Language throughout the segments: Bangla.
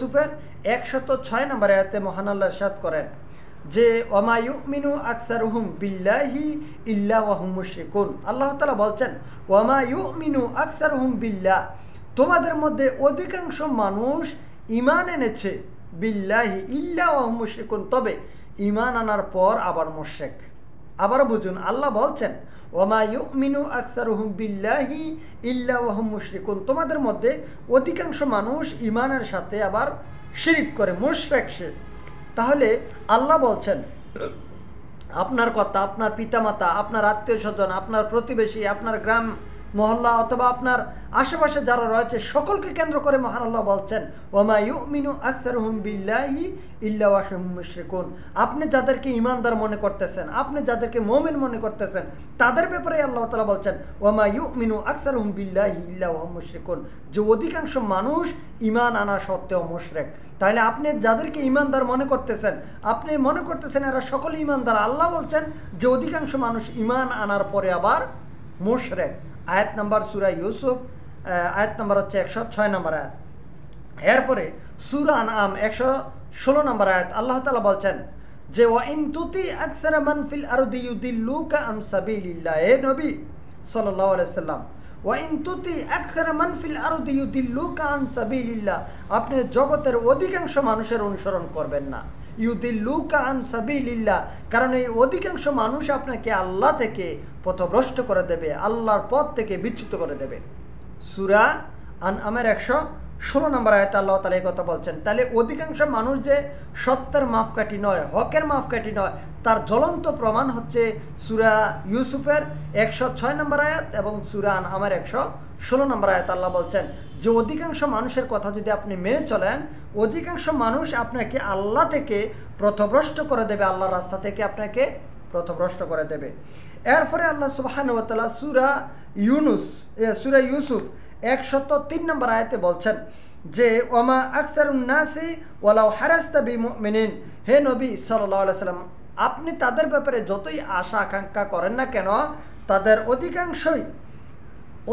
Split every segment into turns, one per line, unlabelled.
ইউসুফের 106 নম্বর আয়াতে মহান আল্লাহ ইরশাদ করেন যে ওমা ইউমিনু আকসারুহুম বিল্লাহি ইল্লা ওয়া হুম মুশরিকুন। আল্লাহ তাআলা বলছেন ওমা ইউমিনু আকসারুহুম বিল্লাহ, তোমাদের মধ্যে অধিকাংশ মানুষ ঈমান এনেছে বিল্লাহি ইল্লা ওয়া হুম মুশরিকুন, তবে ঈমান আনার পর আবার মুশরিক। আবার বুঝুন, আল্লাহ বলছেন ওমা ইউমিনু আকসারুহুম বিল্লাহি ইল্লা ওয়া হুম মুশরিকুন, তোমাদের মধ্যে অধিকাংশ মানুষ ঈমানের সাথে আবার শিরিক করে, মুশরিক সে। তাহলে আল্লাহ বলছেন আপনার কথা, আপনার পিতামাতা, আপনার আত্মীয় স্বজন, আপনার প্রতিবেশী, আপনার গ্রাম মহল্লা অথবা আপনার আশেপাশে যারা রয়েছে সকলকে কেন্দ্র করে মহান আল্লাহ বলছেন ওমা ইউমিনু আকসারুহুম বিল্লাহি ইল্লা ওয়া হুম মুশরিকুন। আপনি যাদেরকে ঈমানদার মনে করতেছেন, আপনি যাদেরকে মুমিন মনে করতেছেন, তাদের ব্যাপারে আল্লাহ তাআলা বলছেন ওমা ইউমিনু আকসারুহুম বিল্লাহি ইল্লা ওয়া হুম মুশরিকুন, যে অধিকাংশ মানুষ ঈমান আনা সত্ত্বেও মুশরিক। তাহলে আপনি যাদেরকে ঈমানদার মনে করতেছেন, আপনি মনে করতেছেন এরা সকলে ঈমানদার, আল্লাহ বলছেন যে অধিকাংশ মানুষ ঈমান আনার পরে আবার মুশরিক। আয়াত নাম্বার সূরা ইউসুফ, আয়াত নাম্বার হচ্ছে 106 নম্বর আয়াত। এরপরে সূরা আনআম 116 নম্বর আয়াত আল্লাহ তাআলা বলছেন যে ওয়া ইন তুতি আকসারা মান ফিল আরদি ইউদিল্লুকা আন সাবিলিল্লাহ। হে নবী সাল্লাল্লাহু আলাইহি সাল্লাম, ওয়া ইন তুতি আকসারা মান ফিল আরদি ইউদিল্লুকা আন সাবিলিল্লাহ, আপনি জগতের অধিকাংশ মানুষের অনুসরণ করবেন না। ইউদিল্লুকা আন সাবিলিল্লাহ, কারণ এই অধিকাংশ মানুষ আপনাকে আল্লাহ থেকে পথভ্রষ্ট করে দেবে, আল্লাহর পথ থেকে বিচ্যুত করে দেবে। সূরা আনআমের 116 নম্বর আয়াতে আল্লাহ তাআলা এই কথা বলছেন। তাহলে অধিকাংশ মানুষ যে সত্যের মাপকাঠি নয়, হকের মাপকাঠি নয়, তার জ্বলন্ত প্রমাণ হচ্ছে সূরা ইউসুফের 106 নম্বর আয়াত এবং সূরা আনআমের 116 নম্বর আয়াত। আল্লাহ বলছেন যে অধিকাংশ মানুষের কথা যদি আপনি মেনে চলেন, অধিকাংশ মানুষ আপনাকে আল্লাহ থেকে পথভ্রষ্ট করে দেবে, আল্লাহর রাস্তা থেকে আপনাকে পথভ্রষ্ট করে দেবে। এরপরে আল্লাহ সুবহানাহু ওয়া তাআলা সূরা ইউসুফ 103 নম্বর আয়াতে বলছেন যে ওমা আকসারুন নাসি ওয়ালাউ হারাস্তা বিমুমিনিন। হে নবী সাল্লাল্লাহু আলাইহি সাল্লাম, আপনি তাদের ব্যাপারে যতই আশা আকাঙ্ক্ষা করেন না কেন, তাদের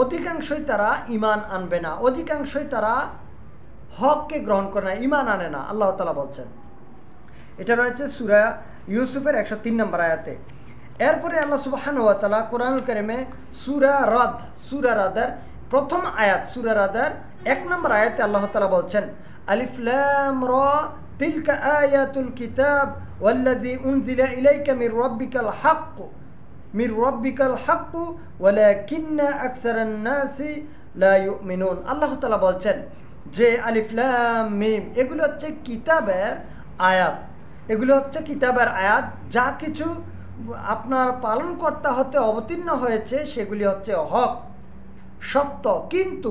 অধিকাংশই তারা ঈমান আনবে না, অধিকাংশই তারা হককে গ্রহণ করে না, ঈমান আনে না, আল্লাহ তাআলা বলছেন। এটা রয়েছে সূরা ইউসুফের 103 নম্বর আয়াতে। এরপরে আল্লাহ সুবহানাহু ওয়া তাআলা কোরআনুল কারীমে সূরা রাদের প্রথম আয়াত, সূরা রাদের 1 নম্বর আয়াতে আল্লাহ তাআলা বলছেন আলিফ লাম রা তিলকা আয়াতুল কিতাব ওয়াল্লাযী উনজিলা ইলাইকা মির রাব্বিকাল হক ওয়ালাকিন্না আকসারান নাসি লা ইউমিনুন। আল্লাহ তাআলা বলছেন যে আলিফ লাম মিম এগুলো হচ্ছে কিতাবের আয়াত, এগুলো হচ্ছে কিতাবের আয়াত, যা কিছু আপনার পালনকর্তা হতে অবতীর্ণ হয়েছে সেগুলি হচ্ছে হক, সত্য, কিন্তু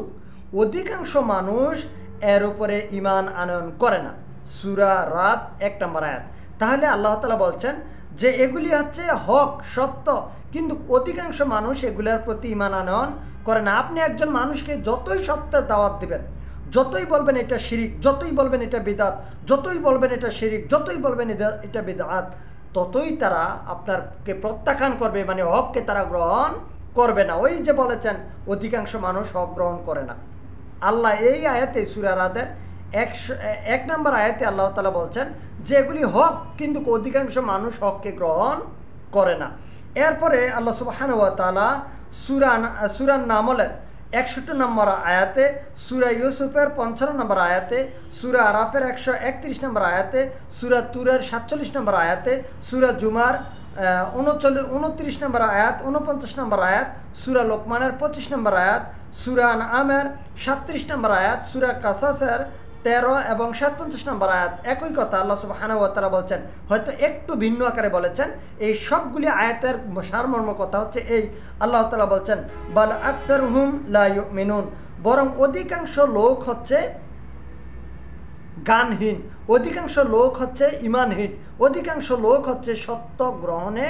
অধিকাংশ মানুষ এর উপরে ঈমান আনয়ন করে না। সূরা রাদ 1 নম্বর আয়াত। তাহলে আল্লাহ তাআলা বলছেন যে এগুলি হচ্ছে হক, সত্য, কিন্তু অধিকাংশ মানুষ এগুলোর প্রতি ঈমান আনয়ন করে না। আপনি একজন মানুষকে যতই সত্যের দাওয়াত দিবেন, যতই বলবেন এটা শিরিক, যতই বলবেন এটা বিদআত, যতই বলবেন এটা শিরিক, যতই বলবেন এটা বিদআত, ততই তারা আপনাকে প্রত্যাখ্যান করবে, মানে হককে তারা গ্রহণ করবে না। ওই যে বলেছেন অধিকাংশ মানুষ হক গ্রহণ করে না। আল্লাহ এই আয়াতে সূরা রাদের 1 নম্বর আয়াতে আল্লাহ তাআলা বলছেন যে এগুলি হক, কিন্তু অধিকাংশ মানুষ হককে গ্রহণ করে না। এরপরে আল্লাহ সুবহানাহু ওয়া তাআলা সূরা নামলের 61 নম্বর আয়াতে, সূরা ইউসুফের 55 নম্বর আয়াতে, সূরা আরাফের 131 নম্বর আয়াতে, সূরা তুরের 47 নম্বর আয়াতে, সূরা জুমার 29 নম্বর আয়াত, 49 নম্বর আয়াত, সূরা লোকমানের 25 নম্বর আয়াত, সূরা আনআমের 37 নম্বর আয়াত, সূরা কাসাসের 13 এবং 57 নম্বর আয়াত। একই কথা আল্লাহ সুবহানাহু ওয়া তাআলা বলছেন, হয়তো একটু ভিন্ন আকারে বলেছেন। এই সবগুলি আয়াতের সারমর্ম কথা হচ্ছে এই, আল্লাহ তাআলা বলছেন বাল আকসারুহুম লা ইউমিনুন, বরং অধিকাংশ লোক হচ্ছে জ্ঞানহীন, অধিকাংশ লোক হচ্ছে ঈমানহীন, অধিকাংশ লোক হচ্ছে সত্য গ্রহণে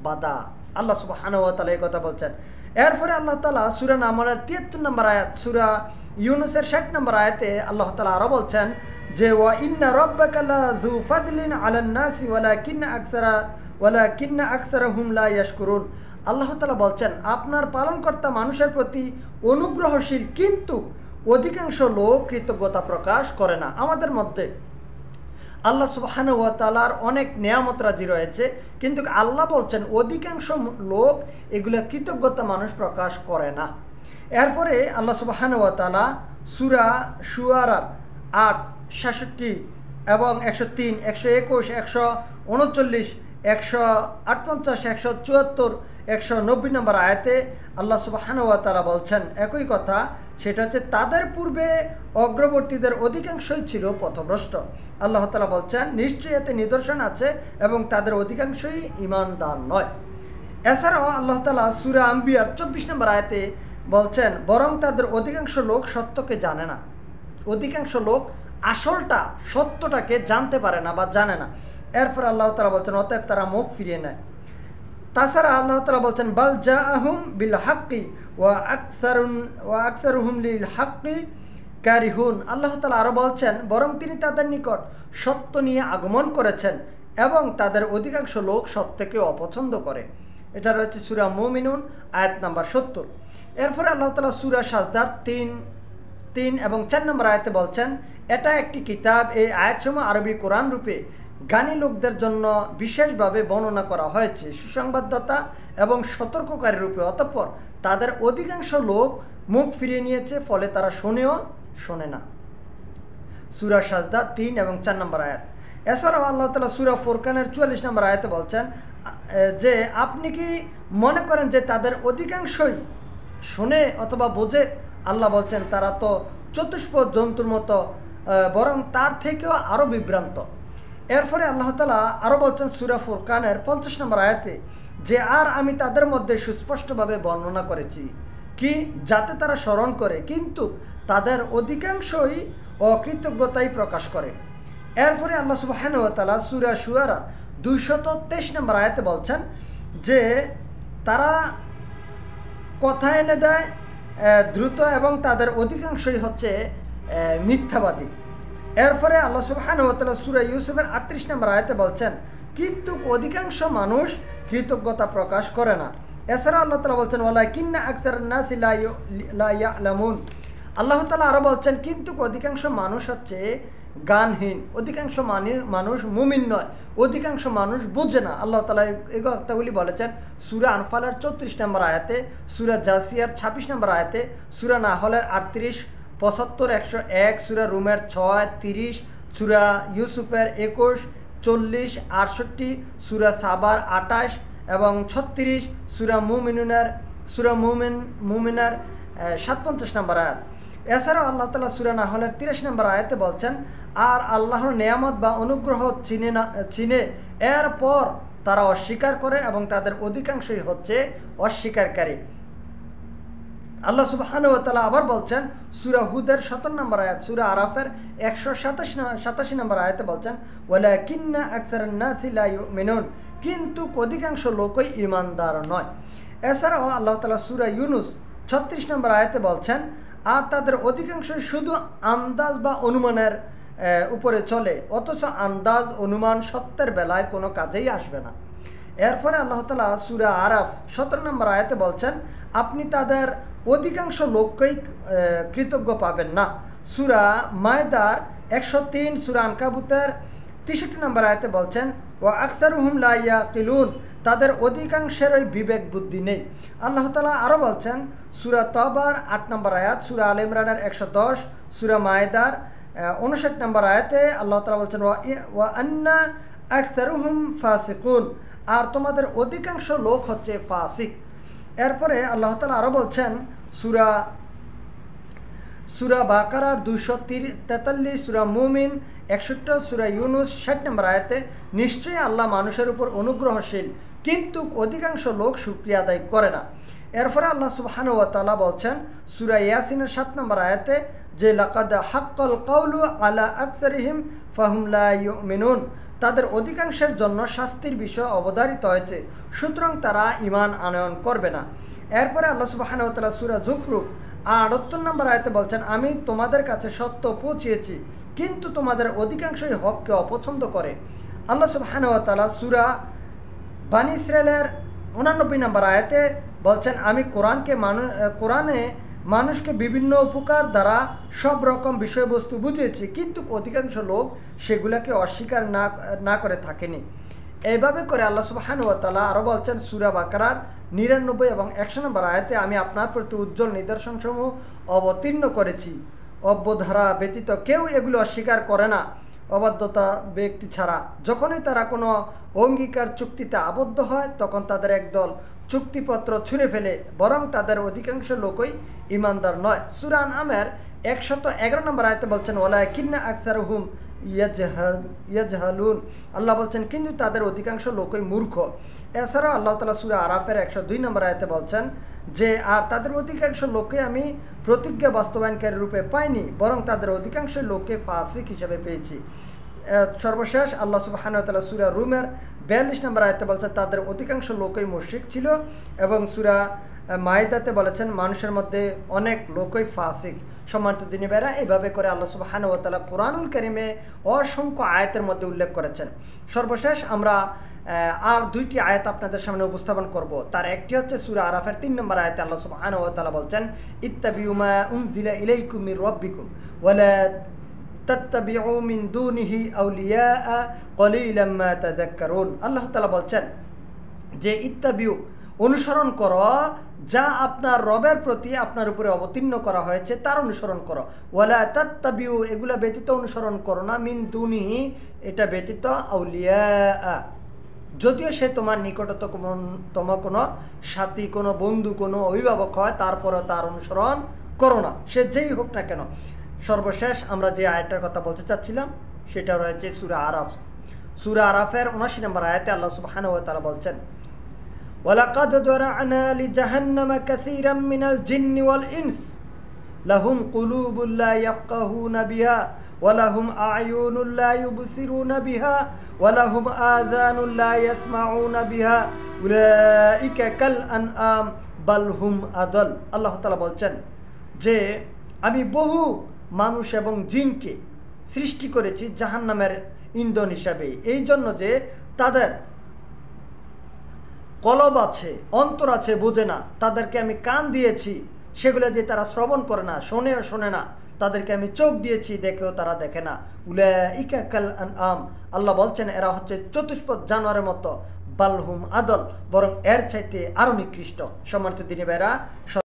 বাধা। আল্লাহ সুবহানাহু ওয়া তাআলা এই কথা বলছেন। এরপরে আল্লাহ তাআলা সূরা নামলের 73 নম্বর আয়াত, সূরা ইউনূসের 60 নম্বর আয়াতে আল্লাহ তাআলা আরো বলছেন যে ওয়া ইন্না রাব্বাকা লাযু ফাদলিন আলান নাসি ওয়ালাকিন্না আকসারাহুম লা ইয়াশকুরুন। আল্লাহ তাআলা বলছেন আপনার পালনকর্তা মানুষের প্রতি অনুগ্রহশীল, কিন্তু অধিকাংশ লোক কৃতজ্ঞতা প্রকাশ করে না। আমাদের মধ্যে আল্লাহ সুবহানাহু ওয়া তাআলার অনেক নেয়ামত রাজি রয়েছে, কিন্তু আল্লাহ বলছেন অধিকাংশ লোক এগুলো কৃতজ্ঞতা মানুষ প্রকাশ করে না। এরপরে আল্লাহ সুবহানাহু ওয়া তাআলা সূরা শুআরার ৮, ৬৭ এবং ১০৩, ১২১, ১৩৯, ১58, ১৭৪, ১৯০ নম্বর আয়াতে আল্লাহ সুবহানাহু ওয়া তাআলা বলছেন একই কথা। সেটা হচ্ছে তাদের পূর্বে অগ্রবর্তীদের অধিকাংশই ছিল পথভ্রষ্ট। আল্লাহ তাআলা বলছেন নিশ্চয়ই এতে নিদর্শন আছে এবং তাদের অধিকাংশই ঈমানদার নয়। এছাড়াও আল্লাহ তাআলা সূরা আম্বিয়ার ২৪ নম্বর আয়াতে বলছেন বরং তাদের অধিকাংশ লোক সত্যকে জানে না। অধিকাংশ লোক আসলটা, সত্যটাকে জানতে পারে না বা জানে না। এরপর আল্লাহ তাআলা বলছেন অতএব তারা মুখ ফিরিয়ে নেয়। তাছাড়া আল্লাহ তাআলা বলছেন বাল জাআহুম বিল হাক্কি ওয়া আকসারুহুম লিল হাক্কি কারিহুন। আল্লাহ তাআলা আরো বলছেন বরং তিনি তাদের নিকট সত্য নিয়ে আগমন করেছেন এবং তাদের অধিকাংশ লোক সত্যকে অপছন্দ করে। এটা রয়েছে সূরা মুমিনুন আয়াত নাম্বার ৭০। এরপরে আল্লাহ তাআলা সূরা সাজদার ৩ এবং ৪ নম্বর আয়াতে বলছেন এটা একটি কিতাব, এই আয়াতসমূহ আরবি কোরআন রূপে জ্ঞানী লোকদের জন্য বিশেষভাবে বর্ণনা করা হয়েছে সুসংবাদদাতা এবং সতর্ককারী রূপে। অতঃপর তাদের অধিকাংশ লোক মুখ ফিরিয়ে নিয়েছে, ফলে তারা শোনে না। সূরা সাজদা ৩ এবং ৪ নম্বর আয়াত। এছাড়াও আল্লাহ তাআলা সূরা ফুরকানের ৪৪ নম্বর আয়াতে বলছেন যে আপনি কি মনে করেন যে তাদের অধিকাংশই শোনে অথবা বোঝে? আল্লাহ বলছেন তারা তো চতুষ্পদ জন্তুর মতো, বরং তার থেকেও আরও বিভ্রান্ত। এরপরে আল্লাহ তাআলা আরও বলছেন সূরা ফুরকানের ৫০ নম্বর আয়াতে যে আর আমি তাদের মধ্যে সুস্পষ্টভাবে বর্ণনা করেছি কি যাতে তারা স্মরণ করে, কিন্তু তাদের অধিকাংশই অকৃতজ্ঞতাই প্রকাশ করে। এরপরে আল্লাহ সুবহানাহু ওয়া তাআলা সূরা শুআরা ২২৩ নম্বর আয়াতে বলছেন যে তারা কথা এনে দেয় দ্রুত এবং তাদের অধিকাংশই হচ্ছে মিথ্যাবাদী। এরপরে আল্লাহ সুবহানাহু ওয়া তাআলা সূরা ইউসুফের ৩৮ নম্বর আয়াতে বলছেন কিন্তু অধিকাংশ মানুষ কৃতজ্ঞতা প্রকাশ করে না। এছাড়া আল্লাহ তাআলা বলছেন ওয়ালাকিন্না আকসারান নাসি লা ইয়ালামুন। আল্লাহ তাআলা আরো বলছেন কিন্তু অধিকাংশ মানুষ হচ্ছে জ্ঞানহীন, অধিকাংশ মানুষ মুমিন নয়, অধিকাংশ মানুষ বোঝে না। আল্লাহ তাআলা এই কথাগুলি বলেছেন সূরা আনফালের ৩৪ নম্বর আয়াতে, সূরা জাসিয়ার ২৬ নম্বর আয়াতে, সূরা নাহলের ৩৮, ৭৫, ১০১, সূরা রুমের ৬, ৩০, সূরা ইউসুফের ২১, ৪০, ৬৮, সূরা সাবার ২৮ এবং ৩৬, সূরা মুমিনার ৫৭ নম্বর আয়াত। এছাড়াও আল্লাহ তাআলা সূরা নাহলের ৮৩ নম্বর আয়াতে বলছেন আর আল্লাহর নেয়ামত বা অনুগ্রহ চিনে এরপর তারা অস্বীকার করে এবং তাদের অধিকাংশই হচ্ছে অস্বীকারী। আল্লাহ সুবহানাহু ওয়া তাআলা আবার বলছেন সূরা হুদের ৭০ নম্বর আয়াত, সূরা আরাফের ১৮৭ নম্বর আয়াতে বলছেন ওয়ালাকিন্না আকসারান নাসি লা ইউমিনুন, কিন্তু অধিকাংশ লোকই ঈমানদার নয়। এছাড়াও আল্লাহ তাআলা সূরা ইউনুস ৩৬ নম্বর আয়াতে বলছেন আর তাদের অধিকাংশই শুধু আন্দাজ বা অনুমানের উপরে চলে, অথচ আন্দাজ অনুমান সত্যের বেলায় কোনো কাজেই আসবে না। এরপরে আল্লাহ তাআলা সূরা আরাফ ১৭ নম্বর আয়াতে বলছেন আপনি তাদের অধিকাংশ লোককেই কৃতজ্ঞ পাবেন না। সূরা মায়দার ১০৩, সূরা আনকাবুতের ৬৩ নম্বর আয়াতে বলছেন ওয়া আকসারুহুম লা ইয়াকিলুন, তাদের অধিকাংশেরই বিবেক বুদ্ধি নেই। আল্লাহ তাআলা আরও বলছেন সূরা তওবার ৮ নম্বর আয়াত, সূরা আলে ইমরানের ১১০, সূরা মায়দার ৫৯ নম্বর আয়াতে আল্লাহ তাআলা বলছেন ওয়া আন্না আকসারুহুম ফাসিকুন, আর তোমাদের অধিকাংশ লোক হচ্ছে ফাসিক। এরপরে আল্লাহ তাআলা আরও বলছেন সূরা বাকারার ২৪৩, সূরা মুমিন ৬১, সূরা ইউনুস ৬০ নম্বর আয়াতে নিশ্চয়ই আল্লাহ মানুষের উপর অনুগ্রহশীল, কিন্তু অধিকাংশ লোক শুকরিয়া আদায় করে না। এরপরে আল্লাহ সুবহানাহু ওয়া তাআলা বলছেন সূরা ইয়াসিনের ৭ নম্বর আয়াতে যে লাকাদ হাক্কাল কাওলু আলা আকসারিহিম ফাহুম লা ইউমিনুন, তাদের অধিকাংশের জন্য শাস্তির বিষয় অবধারিত হয়েছে, সুতরাং তারা ঈমান আনয়ন করবে না। এরপরে আল্লাহ সুবহানাহু ওয়া তাআলা সূরা যুখরুফ ৭৮ নম্বর আয়াতে বলছেন আমি তোমাদের কাছে সত্য পৌঁছিয়েছি, কিন্তু তোমাদের অধিকাংশই হককে অপছন্দ করে। আল্লাহ সুবহানাহু ওয়া তাআলা সূরা বনী ইসরাঈলের ৮৯ নম্বর আয়াতে বলছেন আমি কোরআনে মানুষকে বিভিন্ন উপকার দ্বারা সব রকম বিষয়বস্তু বুঝিয়েছি, কিন্তু অধিকাংশ লোক সেগুলোকে অস্বীকার না করে থাকেনি। এইভাবে করে আল্লাহ সুবহানাহু ওয়া তাআলা আরও বলছেন সূরা বাকারার ৯৯ এবং ১০০ নম্বর আয়াতে, আমি আপনার প্রতি উজ্জ্বল নিদর্শনসমূহ অবতীর্ণ করেছি, অব্যধারা ব্যতীত কেউ এগুলো অস্বীকার করে না অবাধ্যতা ব্যক্তি ছাড়া। যখনই তারা কোনো অঙ্গীকার চুক্তিতে আবদ্ধ হয় তখন তাদের একদল চুক্তিপত্র ছুঁড়ে ফেলে, বরং তাদের অধিকাংশ লোকই ইমানদার নয়। সূরা আনআমের ১১১ নম্বর আয়াতে বলছেন ওয়ালাকিন্না আকসারুহুম ইয়াজহালুন, আল্লাহ বলছেন কিন্তু তাদের অধিকাংশ লোকই মূর্খ। এছাড়াও আল্লাহ তাআলা সূরা আরাফের ১০২ নম্বর আয়াতে বলছেন যে আর তাদের অধিকাংশ লোককে আমি প্রতিজ্ঞা বাস্তবায়নকারী রূপে পাইনি, বরং তাদের অধিকাংশ লোককে ফাসিক হিসেবে পেয়েছি। সর্বশেষ আল্লাহ সুবহানাহু ওয়া তাআলা সূরা রুমের ৪২ নম্বর আয়াতে বলছেন তাদের অধিকাংশ লোকই মুশরিক ছিল, এবং সূরা মাইদাতে বলেছেন মানুষের মধ্যে অনেক লোকই ফাসিক। সম্মানিত দিনী ভাইরা, এইভাবে করে আল্লাহ সুবহানাহু ওয়া তাআলা কুরআনুল কারীমে অসংখ্য আয়াতের মধ্যে উল্লেখ করেছেন। সর্বশেষ আমরা আর দুইটি আয়াত আপনাদের সামনে উপস্থাপন করব। তার একটি হচ্ছে সূরা আরাফের ৩ নম্বর আয়াতে আল্লাহ সুবহানাহু ওয়া তাআলা বলছেন ইত্তাবিউ মা উনজিলা ইলাইকুম মির রাব্বিকুম ওয়ালা তাত্তাবিউ মিন দুনিহি আউলিয়া কলিলাম মা তাযাক্কারুন। আল্লাহ তাআলা বলছেন যে ইত্তাবিউ অনুসরণ করো যা আপনার রবের প্রতি আপনার উপরে অবতীর্ণ করা হয়েছে তার অনুসরণ করো, ওয়ালা তাত্তাবিউ এগুলা ব্যতীত অনুসরণ করো না, মিন দুনিহি এটা ব্যতীত আউলিয়া যদিও সে তোমার নিকটতম কোনো সাথী, কোনো বন্ধু, কোনো অভিভাবক হয়, তারপরে তার অনুসরণ করো না, সে যেই হোক না কেন। সর্বশেষ আমরা যে আয়াতটার কথা বলতে চাচ্ছিলাম সেটা রয়েছে সূরা আরাফ। সূরা আরাফের ৭৯ নম্বর আয়াতে আল্লাহ সুবহানাহু ওয়া তাআলা বলছেন ওয়ালাকাদ যারা'না লিজাহান্নামা কাসীরাম মিনাল জিন্নি ওয়াল ইনস লাহুম কুলুবুন লা ইয়াফকাহুনা বিহা ওয়ালাহুম আ'য়ুনুন লা ইউবসিরুনা বিহা ওয়ালাহুম আযানুন লা ইয়াসমাউনা বিহা উলাইকা কাল আনআম বাল হুম আদাল। আল্লাহ তাআলা বলছেন যে আমি বহু মানুষ এবং জিনকে সৃষ্টি করেছি জাহান্নামের ইন্ধন হিসাবে, এই জন্য যে তাদের কলব আছে, অন্তর আছে, বোঝে না, তাদেরকে আমি কান দিয়েছি সেগুলো যে তারা শ্রবণ করে না, শোনে না, তাদেরকে আমি চোখ দিয়েছি দেখেও তারা দেখে না। উলাইকা কাল আনআম, আল্লাহ বলছেন এরা হচ্ছে চতুষ্পদ জানোয়ারের মতো, বালহুম আদল বরং এর চাইতে আরো নিকৃষ্ট। সম্মানিত দিনী ভাইরা,